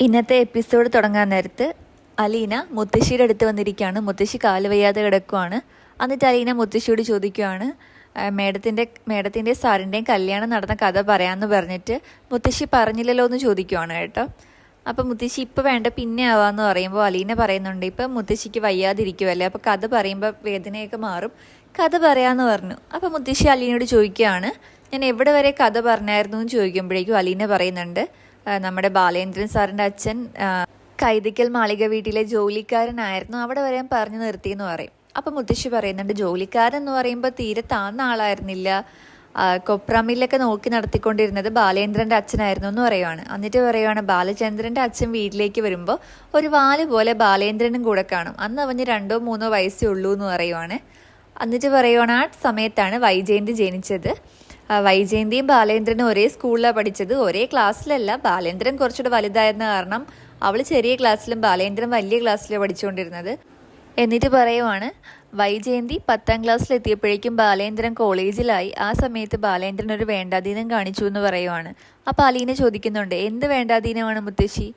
ഇന്നത്തെ എപ്പിസോഡ് തുടങ്ങാൻ നേരത്ത് അലീന മുത്തശ്ശിയുടെ അടുത്ത് വന്നിരിക്കുകയാണ്. മുത്തശ്ശി കാല് വയ്യാതെ കിടക്കുവാണ്. എന്നിട്ട് അലീന മുത്തശ്ശിയോട് ചോദിക്കുകയാണ്, മേഡത്തിൻ്റെ സാറിൻ്റെയും കല്യാണം നടന്ന കഥ പറയാമെന്ന് പറഞ്ഞിട്ട് മുത്തശ്ശി പറഞ്ഞില്ലല്ലോ എന്ന് ചോദിക്കുവാണ് കേട്ടോ. അപ്പം മുത്തശ്ശി ഇപ്പോൾ വേണ്ട പിന്നെ ആവാമെന്ന് പറയുമ്പോൾ അലീന പറയുന്നുണ്ട്, ഇപ്പം മുത്തശ്ശിക്ക് വയ്യാതിരിക്കുമല്ലേ, അപ്പോൾ കഥ പറയുമ്പോൾ വേദനയൊക്കെ മാറും, കഥ പറയാമെന്ന് പറഞ്ഞു. അപ്പം മുത്തശ്ശി അലീനയോട് ചോദിക്കുകയാണ്, ഞാൻ എവിടെ വരെ കഥ പറഞ്ഞായിരുന്നു എന്ന് ചോദിക്കുമ്പോഴേക്കും അലീന പറയുന്നുണ്ട്, നമ്മുടെ ബാലേന്ദ്രൻ സാറിൻ്റെ അച്ഛൻ കൈതയ്ക്കൽ മാളിക വീട്ടിലെ ജോലിക്കാരനായിരുന്നു, അവിടെ വരെ ഞാൻ പറഞ്ഞു നിർത്തിയെന്ന് പറയും. അപ്പം മുത്തശ്ശി പറയുന്നുണ്ട്, ജോലിക്കാരൻ എന്ന് പറയുമ്പോൾ തീരെ താഴ്ന്ന ആളായിരുന്നില്ല, കൊപ്രാമില്ലൊക്കെ നോക്കി നടത്തിക്കൊണ്ടിരുന്നത് ബാലേന്ദ്രൻ്റെ അച്ഛനായിരുന്നു എന്ന് പറയുവാണ്. എന്നിട്ട് പറയുവാണ്, ബാലചന്ദ്രൻ്റെ അച്ഛൻ വീട്ടിലേക്ക് വരുമ്പോൾ ഒരു വാല് പോലെ ബാലേന്ദ്രനും കൂടെ കാണും, അന്ന് അവന് 2-3 വയസ്സേ ഉള്ളൂ എന്ന് പറയുവാണ്. എന്നിട്ട് പറയുവാണ്, ആ സമയത്താണ് വൈജയന്തി ജനിച്ചത്. വൈജയന്തിയും ബാലേന്ദ്രനും ഒരേ സ്കൂളിലാണ് പഠിച്ചത്, ഒരേ ക്ലാസ്സിലല്ല. ബാലേന്ദ്രൻ കുറച്ചുകൂടെ വലുതായിരുന്ന കാരണം അവൾ ചെറിയ ക്ലാസ്സിലും ബാലേന്ദ്രൻ വലിയ ക്ലാസ്സിലാണ് പഠിച്ചുകൊണ്ടിരുന്നത്. എന്നിട്ട് പറയുവാണ്, വൈജയന്തി 10ാം ക്ലാസ്സിലെത്തിയപ്പോഴേക്കും ബാലേന്ദ്രൻ കോളേജിലായി. ആ സമയത്ത് ബാലേന്ദ്രൻ ഒരു വേണ്ടാധീനം കാണിച്ചു എന്ന് പറയുവാണ്. അപ്പോൾ അലീന ചോദിക്കുന്നുണ്ട്, എന്ത് വേണ്ടാധീനമാണ് മുത്തശ്ശി?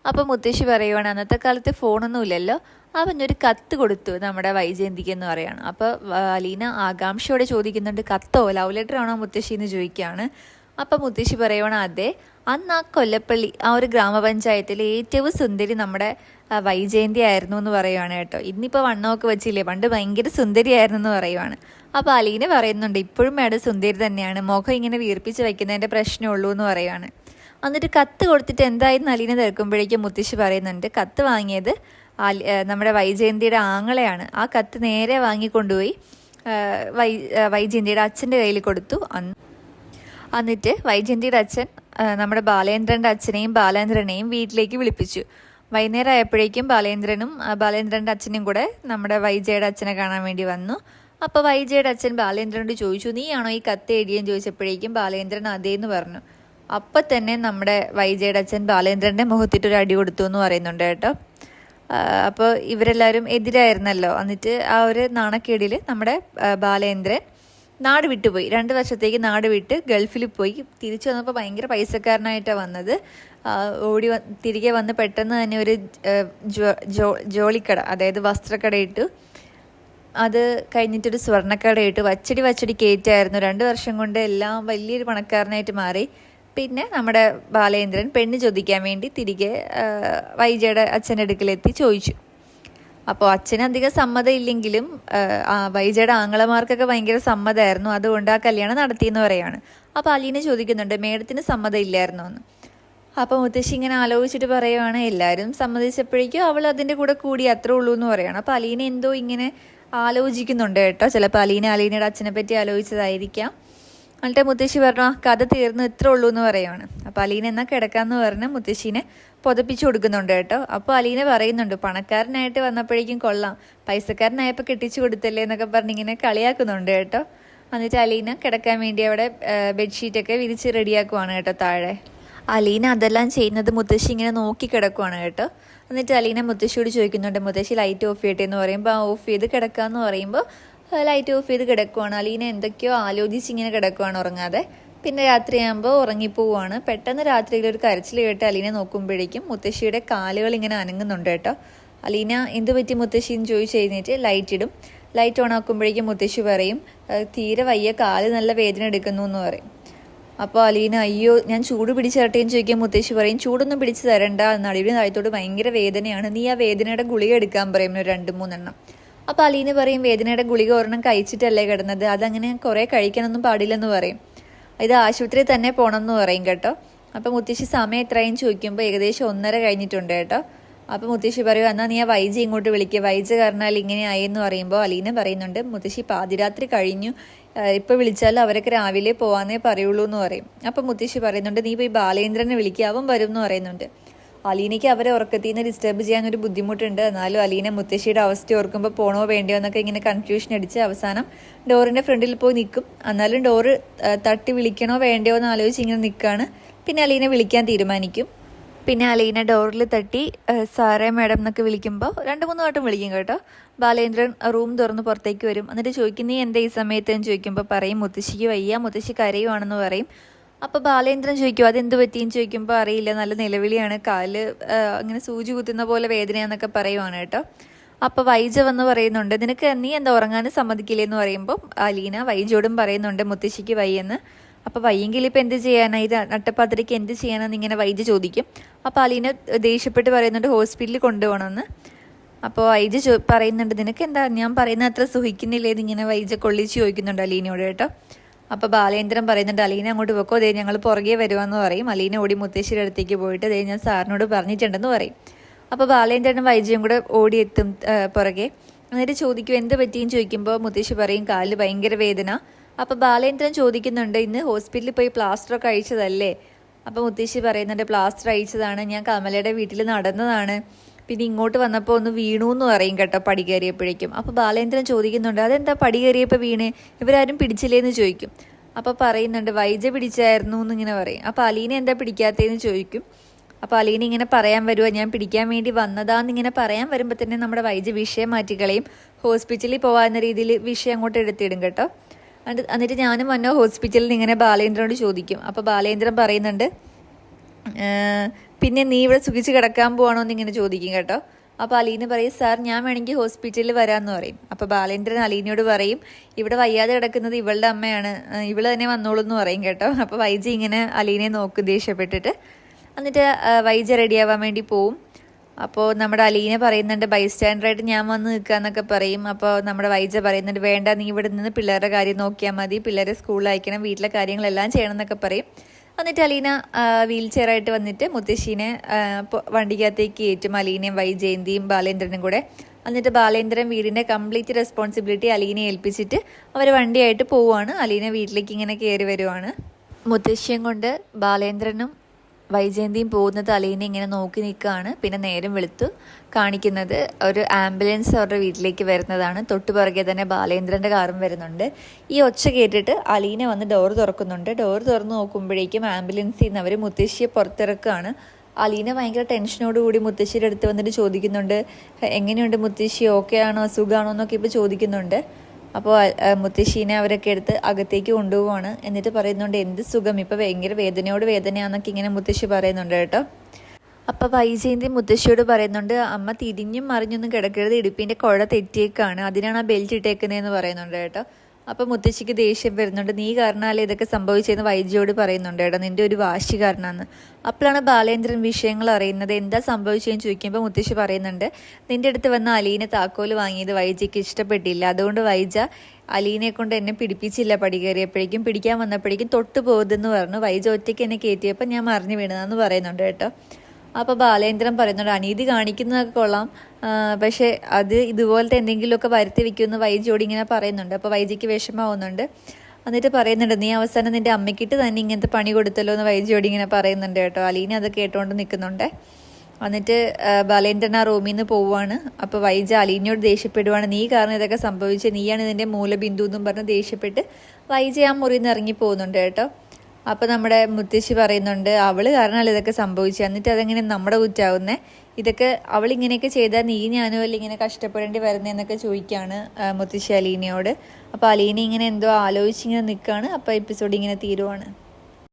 അപ്പോൾ മുത്തശ്ശി പറയുവാണ്, അന്നത്തെ കാലത്ത് ഫോണൊന്നുമില്ലല്ലോ, അവനൊരു കത്ത് കൊടുത്തു നമ്മുടെ വൈജയന്തിക്ക് എന്ന് പറയുകയാണ്. അപ്പോൾ അലീന ആകാംക്ഷയോടെ ചോദിക്കുന്നുണ്ട്, കത്തോ, ലവ് ലെറ്റർ ആണോ മുത്തശ്ശി എന്ന് ചോദിക്കുകയാണ്. അപ്പം മുത്തശ്ശി പറയുവാണ്, അതെ, അന്ന് ആ കൊല്ലപ്പള്ളി ആ ഒരു ഗ്രാമപഞ്ചായത്തിലെ ഏറ്റവും സുന്ദരി നമ്മുടെ വൈജയന്തി ആയിരുന്നു എന്ന് പറയുവാണ് കേട്ടോ. ഇന്നിപ്പോൾ വണ്ണമൊക്കെ വെച്ചില്ലേ, പണ്ട് ഭയങ്കര സുന്ദരിയായിരുന്നു എന്ന് പറയുവാണ്. അപ്പോൾ അലീന പറയുന്നുണ്ട്, ഇപ്പോഴും മേഡം സുന്ദരി തന്നെയാണ്, മുഖം ഇങ്ങനെ വീർപ്പിച്ച് വയ്ക്കുന്നതിൻ്റെ പ്രശ്നമുള്ളൂ എന്ന് പറയുവാണ്. എന്നിട്ട് കത്ത് കൊടുത്തിട്ട് എന്തായിരുന്നു അലീന തിരക്കുമ്പോഴേക്കും മുത്തശ്ശി പറയുന്നുണ്ട്, കത്ത് വാങ്ങിയത് നമ്മുടെ വൈജയന്തിയുടെ ആങ്ങളെയാണ്. ആ കത്ത് നേരെ വാങ്ങിക്കൊണ്ടുപോയി വൈജയന്തിയുടെ അച്ഛൻ്റെ കയ്യിൽ കൊടുത്തു. എന്നിട്ട് വൈജയന്തിയുടെ അച്ഛൻ നമ്മുടെ ബാലേന്ദ്രൻ്റെ അച്ഛനെയും ബാലേന്ദ്രനെയും വീട്ടിലേക്ക് വിളിപ്പിച്ചു. വൈകുന്നേരം ആയപ്പോഴേക്കും ബാലേന്ദ്രൻ്റെ അച്ഛനും കൂടെ നമ്മുടെ വൈജയുടെ അച്ഛനെ കാണാൻ വേണ്ടി വന്നു. അപ്പോൾ വൈജയുടെ അച്ഛൻ ബാലേന്ദ്രനോട് ചോദിച്ചു, നീയാണോ ഈ കത്ത് എഴുതിയെന്ന് ചോദിച്ചപ്പോഴേക്കും ബാലേന്ദ്രൻ അതേന്ന് പറഞ്ഞു. അപ്പം തന്നെ നമ്മുടെ വൈജയുടെ അച്ഛൻ ബാലേന്ദ്രൻ്റെ മുഖത്തിട്ടൊരു അടി കൊടുത്തു എന്ന് പറയുന്നുണ്ട് കേട്ടോ. അപ്പോൾ ഇവരെല്ലാവരും എതിരായിരുന്നല്ലോ. എന്നിട്ട് ആ ഒരു നാണക്കേടിൽ നമ്മുടെ ബാലേന്ദ്രൻ നാട് വിട്ടുപോയി. 2 വർഷത്തേക്ക് നാട് വിട്ട് ഗൾഫിൽ പോയി. തിരിച്ചു വന്നപ്പോൾ ഭയങ്കര പൈസക്കാരനായിട്ടാണ് വന്നത്. തിരികെ വന്ന് പെട്ടെന്ന് തന്നെ ഒരു ജോളിക്കട, അതായത് വസ്ത്രക്കട ഇട്ടു. അത് കഴിഞ്ഞിട്ടൊരു സ്വർണ്ണക്കട ഇട്ടു. വച്ചടി കയറ്റായിരുന്നു. 2 വർഷം കൊണ്ട് എല്ലാം വലിയൊരു പണക്കാരനായിട്ട് മാറി. പിന്നെ നമ്മുടെ ബാലേന്ദ്രൻ പെണ്ണ് ചോദിക്കാൻ വേണ്ടി തിരികെ വൈജയുടെ അച്ഛൻ്റെ അടുക്കലെത്തി ചോദിച്ചു. അപ്പോൾ അച്ഛന് അധികം സമ്മതം ഇല്ലെങ്കിലും വൈജയുടെ ആങ്ങളമാർക്കൊക്കെ ഭയങ്കര സമ്മതമായിരുന്നു. അതുകൊണ്ട് ആ കല്യാണം നടത്തിയെന്ന് പറയുകയാണ്. അപ്പോൾ അലീന ചോദിക്കുന്നുണ്ട്, മേഡത്തിന് സമ്മതം ഇല്ലായിരുന്നോ എന്ന്. അപ്പോൾ മുത്തശ്ശി ഇങ്ങനെ ആലോചിച്ചിട്ട് പറയുവാണ്, എല്ലാവരും സമ്മതിച്ചപ്പോഴേക്കും അവൾ അതിൻ്റെ കൂടെ കൂടി അത്രേ ഉള്ളൂ എന്ന് പറയുകയാണ്. അപ്പോൾ അലീന എന്തോ ഇങ്ങനെ ആലോചിക്കുന്നുണ്ട് കേട്ടോ. ചിലപ്പോൾ അലീനയുടെ അച്ഛനെ പറ്റി ആലോചിച്ചതായിരിക്കാം. എന്നിട്ട് മുത്തശ്ശി പറഞ്ഞു, കഥ തീർന്നു, ഇത്രേ ഉള്ളൂ എന്ന് പറയുവാണ്. അപ്പോൾ അലീന എന്നാൽ കിടക്കാമെന്ന് പറഞ്ഞ് മുത്തശ്ശീനെ പുതപ്പിച്ചു കൊടുക്കുന്നുണ്ട് കേട്ടോ. അപ്പോൾ അലീന പറയുന്നുണ്ട്, പണക്കാരനായിട്ട് വന്നപ്പോഴേക്കും കൊള്ളാം, പൈസക്കാരനായപ്പോൾ കെട്ടിച്ചു കൊടുത്തല്ലേ എന്നൊക്കെ പറഞ്ഞ് ഇങ്ങനെ കളിയാക്കുന്നുണ്ട് കേട്ടോ. എന്നിട്ട് അലീന കിടക്കാൻ വേണ്ടി അവിടെ ബെഡ്ഷീറ്റൊക്കെ വിരിച്ച് റെഡിയാക്കുവാണ് കേട്ടോ താഴെ. അലീന അതെല്ലാം ചെയ്യുന്നത് മുത്തശ്ശി ഇങ്ങനെ നോക്കി കിടക്കുവാണ് കേട്ടോ. എന്നിട്ട് അലീന മുത്തശ്ശിയോട് ചോദിക്കുന്നുണ്ട്, മുത്തശ്ശി ലൈറ്റ് ഓഫ് ചെയ്യട്ടെ എന്ന് പറയുമ്പോൾ ഓഫ് ചെയ്ത് കിടക്കാമെന്ന് പറയുമ്പോൾ ലൈറ്റ് ഓഫ് ചെയ്ത് കിടക്കുവാണ്. അലീന എന്തൊക്കെയോ ആലോചിച്ച് ഇങ്ങനെ കിടക്കുവാണ് ഉറങ്ങാതെ. പിന്നെ രാത്രിയാകുമ്പോൾ ഉറങ്ങിപ്പോവാണ്. പെട്ടെന്ന് രാത്രിയിൽ ഒരു കരച്ചിൽ കേട്ട് അലീന നോക്കുമ്പോഴേക്കും മുത്തശ്ശിയുടെ കാലുകൾ ഇങ്ങനെ അനങ്ങുന്നുണ്ട് കേട്ടോ. അലീന എന്ത് പറ്റി മുത്തശ്ശി എന്ന് ചോദിച്ചു കഴിഞ്ഞിട്ട് ലൈറ്റ് ഇടും. ലൈറ്റ് ഓൺ ആക്കുമ്പോഴേക്കും മുത്തശ്ശി പറയും, തീരെ വയ്യ, കാല് നല്ല വേദന എടുക്കുന്നു എന്ന് പറയും. അപ്പോൾ അലീന, അയ്യോ ഞാൻ ചൂട് പിടിച്ച് തരട്ടേന്ന് ചോദിക്കാൻ മുത്തശ്ശി പറയും, ചൂടൊന്നും പിടിച്ച് തരണ്ട, നടുവിന് താഴത്തോട് ഭയങ്കര വേദനയാണ്, നീ ആ വേദനയുടെ ഗുളിക എടുക്കാൻ പറയും 2-3 എണ്ണം. അപ്പോൾ അലീന പറയും, വേദനയുടെ ഗുളിക ഒരെണ്ണം കഴിച്ചിട്ടല്ലേ കിടന്നത്, അതങ്ങനെ കുറേ കഴിക്കാനൊന്നും പാടില്ലെന്ന് പറയും, ഇത് ആശുപത്രിയിൽ തന്നെ പോകണം എന്ന് പറയും കേട്ടോ. അപ്പോൾ മുത്തശ്ശി സമയം എത്രയും ചോദിക്കുമ്പോൾ ഏകദേശം 1:30 കഴിഞ്ഞിട്ടുണ്ട് കേട്ടോ. അപ്പോൾ മുത്തശ്ശി പറയും, എന്നാൽ നീ ആ വൈജ ഇങ്ങോട്ട് വിളിക്കുക, വൈജ കാരണാൽ ഇങ്ങനെ ആയെന്ന് പറയുമ്പോൾ അലീന പറയുന്നുണ്ട്, മുത്തശ്ശി പാതിരാത്രി കഴിഞ്ഞു, ഇപ്പോൾ വിളിച്ചാൽ അവരൊക്കെ രാവിലെ പോകാനേ പറയുള്ളൂ എന്ന് പറയും. അപ്പോൾ മുത്തശ്ശി പറയുന്നുണ്ട്, നീ പോയി ബാലേന്ദ്രനെ വിളിക്കുക, അവൻ വരും എന്ന് പറയുന്നുണ്ട്. അലീനയ്ക്ക് അവരെ ഉറക്കത്തിൽ നിന്ന് ഡിസ്റ്റർബ് ചെയ്യാനൊരു ബുദ്ധിമുട്ടുണ്ട്. എന്നാലും അലീന മുത്തശ്ശിയുടെ അവസ്ഥ ഓർക്കുമ്പോൾ പോണോ വേണ്ടിയോ എന്നൊക്കെ ഇങ്ങനെ കൺഫ്യൂഷൻ അടിച്ച് അവസാനം ഡോറിൻ്റെ ഫ്രണ്ടിൽ പോയി നിൽക്കും. എന്നാലും ഡോറ് തട്ടി വിളിക്കണോ വേണ്ടയോ എന്ന് ആലോചിച്ച് ഇങ്ങനെ നിൽക്കുകയാണ്. പിന്നെ അലീന വിളിക്കാൻ തീരുമാനിക്കും. പിന്നെ അലീന ഡോറിൽ തട്ടി സാറേ മാഡം എന്നൊക്കെ വിളിക്കുമ്പോൾ 2-3 വട്ടം വിളിക്കും കേട്ടോ. ബാലേന്ദ്രൻ റൂം തുറന്ന് പുറത്തേക്ക് വരും. എന്നിട്ട് ചോദിക്കും, നീ എന്താ ഈ സമയത്ത് എന്ന് ചോദിക്കുമ്പോൾ പറയും, മുത്തശ്ശിക്ക് വയ്യ, മുത്തശ്ശി കരയുവാണെന്ന് പറയും. അപ്പോൾ ബാലേന്ദ്രൻ ചോദിക്കും അതെന്ത് പറ്റിയെന്ന് ചോദിക്കുമ്പോൾ അറിയില്ല, നല്ല നിലവിളിയാണ്, കാല് അങ്ങനെ സൂചി കുത്തുന്ന പോലെ വേദനയാന്നൊക്കെ പറയുവാണ് കേട്ടോ. അപ്പോൾ വൈജ വന്ന് പറയുന്നുണ്ട് നിനക്ക് നീ എന്താ ഉറങ്ങാനും സമ്മതിക്കില്ലെന്ന് പറയുമ്പോൾ അലീന വൈജയോടും പറയുന്നുണ്ട് മുത്തശ്ശിക്ക് വയ്യെന്ന്. അപ്പോൾ വയ്യെങ്കിൽ ഇപ്പം എന്ത് ചെയ്യാനാ, ഇത് നട്ടപ്പാതിരയ്ക്ക് എന്ത് ചെയ്യാനാന്ന് ഇങ്ങനെ വൈജ ചോദിക്കും. അപ്പോൾ അലീന ദേഷ്യപ്പെട്ട് പറയുന്നുണ്ട് ഹോസ്പിറ്റലിൽ കൊണ്ടുപോകണമെന്ന്. അപ്പോൾ വൈജ പറയുന്നുണ്ട് നിനക്ക് എന്താ ഞാൻ പറയുന്ന അത്ര സുഖിക്കുന്നില്ലേന്ന് ഇങ്ങനെ വൈജ കൊള്ളിച്ച് ചോദിക്കുന്നുണ്ട് അലീനയോട് കേട്ടോ. അപ്പോൾ ബാലേന്ദ്രൻ പറയുന്നുണ്ട് അലീന അങ്ങോട്ട് വെക്കോ, ദേ ഞങ്ങൾ പുറകെ വരുവാന്ന് പറയും. അലീന ഓടി മുത്തശ്ശിയുടെ അടുത്തേക്ക് പോയിട്ട് ദേ ഞാൻ സാറിനോട് പറഞ്ഞിട്ടുണ്ടെന്ന് പറയും. അപ്പോൾ ബാലേന്ദ്രനും വൈജയും കൂടെ ഓടിയെത്തും പുറകെ. എന്നിട്ട് ചോദിക്കും എന്ത് പറ്റിയെന്ന് ചോദിക്കുമ്പോൾ മുത്തശ്ശി പറയും കാലിൽ ഭയങ്കര വേദന. അപ്പോൾ ബാലേന്ദ്രൻ ചോദിക്കുന്നുണ്ട് ഇന്ന് ഹോസ്പിറ്റലിൽ പോയി പ്ലാസ്റ്ററൊക്കെ അഴിച്ചതല്ലേ? അപ്പോൾ മുത്തശ്ശി പറയുന്നുണ്ട് പ്ലാസ്റ്റർ അഴിച്ചതാണ്, ഞാൻ കമലയുടെ വീട്ടിൽ നടന്നതാണ്, പിന്നെ ഇങ്ങോട്ട് വന്നപ്പോൾ ഒന്ന് വീണു എന്ന് പറയും കേട്ടോ പടി കയറിയപ്പോഴേക്കും. അപ്പോൾ ബാലേന്ദ്രൻ ചോദിക്കുന്നുണ്ട് അതെന്താ പടി കയറിയപ്പോൾ വീണേ, ഇവരാരും പിടിച്ചില്ലേന്ന് ചോദിക്കും. അപ്പോൾ പറയുന്നുണ്ട് വൈജ പിടിച്ചായിരുന്നു എന്നിങ്ങനെ പറയും. അപ്പോൾ അലീന എന്താ പിടിക്കാത്തതെന്ന് ചോദിക്കും. അപ്പോൾ അലീന ഇങ്ങനെ പറയാൻ വരുമോ ഞാൻ പിടിക്കാൻ വേണ്ടി വന്നതാന്നിങ്ങനെ പറയാൻ വരുമ്പോൾ തന്നെ നമ്മുടെ വൈജ വിഷയം മാറ്റിക്കളയും. ഹോസ്പിറ്റലിൽ പോകാവുന്ന രീതിയിൽ വിഷയം അങ്ങോട്ട് എടുത്തിടും കേട്ടോ. എന്നിട്ട് ഞാനും വന്നോ ഹോസ്പിറ്റലിൽ ഇങ്ങനെ ബാലേന്ദ്രനോട് ചോദിക്കും. അപ്പോൾ ബാലേന്ദ്രൻ പറയുന്നുണ്ട് പിന്നെ നീ ഇവിടെ സുഖിച്ച് കിടക്കാൻ പോകണോ എന്നിങ്ങനെ ചോദിക്കും കേട്ടോ. അപ്പോൾ അലീന പറയും സാർ ഞാൻ വേണമെങ്കിൽ ഹോസ്പിറ്റലിൽ വരാമെന്ന് പറയും. അപ്പോൾ ബാലേന്ദ്രൻ അലീനയോട് പറയും ഇവിടെ വയ്യാതെ കിടക്കുന്നത് ഇവളുടെ അമ്മയാണ്, ഇവള് തന്നെ വന്നോളൂ എന്ന് പറയും കേട്ടോ. അപ്പോൾ വൈജ ഇങ്ങനെ അലീനയെ നോക്കും ദേഷ്യപ്പെട്ടിട്ട്. എന്നിട്ട് വൈജ റെഡിയാവാൻ വേണ്ടി പോവും. അപ്പോൾ നമ്മുടെ അലീന പറയുന്നുണ്ട് ബൈസ്റ്റാൻഡറായിട്ട് ഞാൻ വന്ന് നിൽക്കാന്നൊക്കെ പറയും. അപ്പോൾ നമ്മുടെ വൈജ പറയുന്നുണ്ട് വേണ്ട നീ ഇവിടെ നിന്ന് പിള്ളേരുടെ കാര്യം നോക്കിയാൽ മതി, പിള്ളേരെ സ്കൂളിൽ അയക്കണം, വീട്ടിലെ കാര്യങ്ങളെല്ലാം ചെയ്യണം എന്നൊക്കെ പറയും. എന്നിട്ട് അലീന വീൽ ചെയറായിട്ട് വന്നിട്ട് മുത്തശ്ശീനെ വണ്ടിക്കകത്തേക്ക് കയറ്റും, അലീനയും വൈജയന്തിയും ബാലേന്ദ്രനും കൂടെ. എന്നിട്ട് ബാലേന്ദ്രൻ വീടിൻ്റെ കംപ്ലീറ്റ് റെസ്പോൺസിബിലിറ്റി അലീനയെ ഏൽപ്പിച്ചിട്ട് അവർ വണ്ടിയായിട്ട് പോവുകയാണ്. അലീന വീട്ടിലേക്ക് ഇങ്ങനെ കയറി വരുവാണ്. മുത്തശ്ശിയും കൊണ്ട് ബാലേന്ദ്രനും വൈജയന്തിയും പോകുന്നത് അലീന ഇങ്ങനെ നോക്കി നിൽക്കുകയാണ്. പിന്നെ നേരം വെളുത്തു കാണിക്കുന്നത് ഒരു ആംബുലൻസ് അവരുടെ വീട്ടിലേക്ക് വരുന്നതാണ്. തൊട്ടുപിറകെ തന്നെ ബാലേന്ദ്രൻ്റെ കാറും വരുന്നുണ്ട്. ഈ ഒച്ച കേട്ടിട്ട് അലീന വന്ന് ഡോർ തുറക്കുന്നുണ്ട്. ഡോർ തുറന്ന് നോക്കുമ്പോഴേക്കും ആംബുലൻസിൽ നിന്ന് അവർ മുത്തശ്ശിയെ പുറത്തിറക്കുകയാണ്. അലീന ഭയങ്കര ടെൻഷനോടുകൂടി മുത്തശ്ശിയുടെ അടുത്ത് വന്നിട്ട് ചോദിക്കുന്നുണ്ട് എങ്ങനെയുണ്ട് മുത്തശ്ശി, ഓക്കെ ആണോ, സുഖമാണോ എന്നൊക്കെ ഇപ്പോൾ ചോദിക്കുന്നുണ്ട്. അപ്പോൾ മുത്തശ്ശീനെ അവരൊക്കെ എടുത്ത് അകത്തേക്ക് കൊണ്ടുപോവാണ്. എന്നിട്ട് പറയുന്നുണ്ട് എന്ത് സുഖം, ഇപ്പോൾ ഭയങ്കര വേദനയോട് വേദനയാണെന്നൊക്കെ ഇങ്ങനെ മുത്തശ്ശി പറയുന്നുണ്ട് കേട്ടോ. അപ്പോൾ വൈജയന്തി മുത്തശ്ശിയോട് പറയുന്നുണ്ട് അമ്മ തിരിഞ്ഞും മറിഞ്ഞൊന്നും കിടക്കരുത്, ഇടുപ്പിൻ്റെ കുഴ തെറ്റിയേക്കാണ്, അതിനാണ് ആ ബെൽറ്റ് ഇട്ടേക്കുന്നതെന്ന് പറയുന്നുണ്ട് കേട്ടോ. അപ്പോൾ മുത്തശ്ശിക്ക് ദേഷ്യം വരുന്നുണ്ട്, നീ കാരണമല്ലേ ഇതൊക്കെ സംഭവിച്ചതെന്ന് വൈജയോട് പറയുന്നുണ്ട് കേട്ടോ, നിൻ്റെ ഒരു വാശി കാരണമാണ്. അപ്പോഴാണ് ബാലേന്ദ്രൻ വിഷയങ്ങൾ അറിയുന്നത്. എന്താ സംഭവിച്ചതെന്ന് ചോദിക്കുമ്പോൾ മുത്തശ്ശി പറയുന്നുണ്ട് നിൻ്റെ അടുത്ത് വന്ന അലീനെ താക്കോല് വാങ്ങിയത് വൈജയ്ക്ക് ഇഷ്ടപ്പെട്ടില്ല, അതുകൊണ്ട് വൈജ അലീനെ കൊണ്ട് എന്നെ പിടിപ്പിച്ചില്ല, പടി കയറിയപ്പോഴേക്കും പിടിക്കാൻ വന്നപ്പോഴേക്കും തൊട്ട് പോകുതെന്ന് പറഞ്ഞു, വൈജ ഒറ്റയ്ക്ക് എന്നെ കയറ്റിയപ്പോൾ ഞാൻ മറിഞ്ഞു വീണതെന്ന് പറയുന്നുണ്ട് കേട്ടോ. അപ്പോൾ ബാലേന്ദ്രൻ പറയുന്നുണ്ട് അനീതി കാണിക്കുന്നതൊക്കെ കൊള്ളാം, പക്ഷേ അത് ഇതുപോലത്തെ എന്തെങ്കിലുമൊക്കെ വരുത്തി വെക്കുമെന്ന് വൈജയോട് ഇങ്ങനെ പറയുന്നുണ്ട്. അപ്പോൾ വൈജയ്ക്ക് വിഷമാവുന്നുണ്ട്. എന്നിട്ട് പറയുന്നുണ്ട് നീ അവസാനം നിൻ്റെ അമ്മയ്ക്കിട്ട് തന്നെ ഇങ്ങനത്തെ പണി കൊടുത്തല്ലോ എന്ന് വൈജയോട് ഇങ്ങനെ പറയുന്നുണ്ട് കേട്ടോ. അലീന അത് കേട്ടുകൊണ്ട് നിൽക്കുന്നുണ്ട്. എന്നിട്ട് ബാലേന്ദ്രൻ ആ റൂമിൽ നിന്ന് പോവുകയാണ്. അപ്പോൾ വൈജ അലീനയോട് ദേഷ്യപ്പെടുവാണ്, നീ കാരണം ഇതൊക്കെ സംഭവിച്ചത്, നീയാണ് ഇതിൻ്റെ മൂലബിന്ദു എന്നും പറഞ്ഞ് ദേഷ്യപ്പെട്ട് വൈജ ആ മുറിയിൽ നിന്ന് ഇറങ്ങി പോകുന്നുണ്ട് കേട്ടോ. അപ്പോൾ നമ്മുടെ മുത്തശ്ശി പറയുന്നുണ്ട് അവൾ കാരണമല്ല ഇതൊക്കെ സംഭവിച്ചത്, എന്നിട്ട് അതെങ്ങനെ നമ്മുടെ കുറ്റാവുന്നേ, ഇതൊക്കെ അവൾ ഇങ്ങനെയൊക്കെ ചെയ്താൽ നീ ഞാനും അല്ല ഇങ്ങനെ കഷ്ടപ്പെടേണ്ടി വരുന്നതെന്നൊക്കെ ചോദിക്കുകയാണ് മുത്തശ്ശി അലീനയോട്. അപ്പോൾ അലീന ഇങ്ങനെ എന്തോ ആലോചിച്ചിങ്ങനെ നിൽക്കുകയാണ്. അപ്പോൾ എപ്പിസോഡ് ഇങ്ങനെ തീരുവാണ്.